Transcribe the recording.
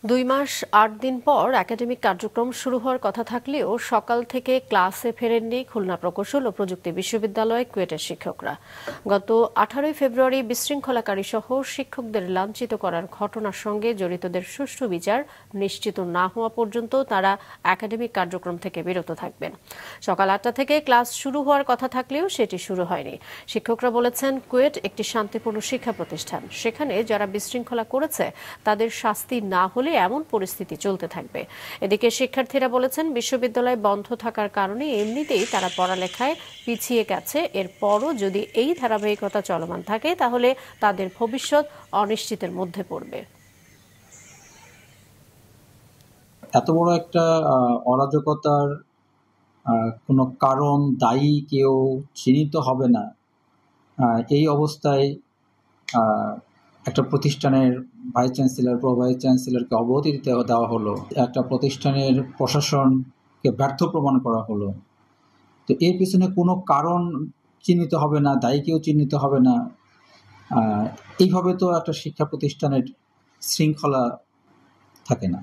2 মাস 8 দিন পর একাডেমিক কার্যক্রম শুরু হওয়ার কথা থাকলেও সকাল থেকে ক্লাসে ফেরেননি খুলনা প্রকৌশল ও প্রযুক্তি বিশ্ববিদ্যালয় কুয়েটের শিক্ষকরা। গত 18 ফেব্রুয়ারি বিশৃঙ্খলাকারী সহ শিক্ষকদের লাঞ্ছিত করার ঘটনার সঙ্গে জড়িতদের সুষ্ঠু বিচার নিশ্চিত না হওয়া পর্যন্ত তারা একাডেমিক কার্যক্রম থেকে বিরত থাকবেন। সকাল 8টা থেকে ক্লাস শুরু হওয়ার কথা থাকলেও সেটি শুরু হয়নি। শিক্ষকরা বলেছেন, কুয়েট একটি শান্তিপূর্ণ শিক্ষা প্রতিষ্ঠান, সেখানে যারা বিশৃঙ্খলা করেছে তাদের শাস্তি না হলে এমন পরিস্থিতি চলতে থাকবে। এদিকে শিক্ষার্থীরা বলেছেন, বিশ্ববিদ্যালয় বন্ধ থাকার কারণে এমনিতেই তারা পড়ালেখায় পিছিয়ে গেছে। এরপরও যদি এই ধারাবাহিকতা চলমান থাকে তাহলে তাদের ভবিষ্যৎ অনিশ্চিতের মধ্যে পড়বে। এত বড় একটা অরাজকতার কোনো কারণ দায়ী কেউ চিহ্নিত হবে না, এই অবস্থায় একটা প্রতিষ্ঠানের ভাইস চ্যান্সেলর, প্রো ভাইস চ্যান্সেলরকে অব্যাহতি দেওয়া হলো, একটা প্রতিষ্ঠানের প্রশাসনকে ব্যর্থ প্রমাণ করা হলো। তো এর পিছনে কোনো কারণ চিহ্নিত হবে না, দায়ী কেউ চিহ্নিত হবে না। এইভাবে তো একটা শিক্ষা প্রতিষ্ঠানের শৃঙ্খলা থাকে না।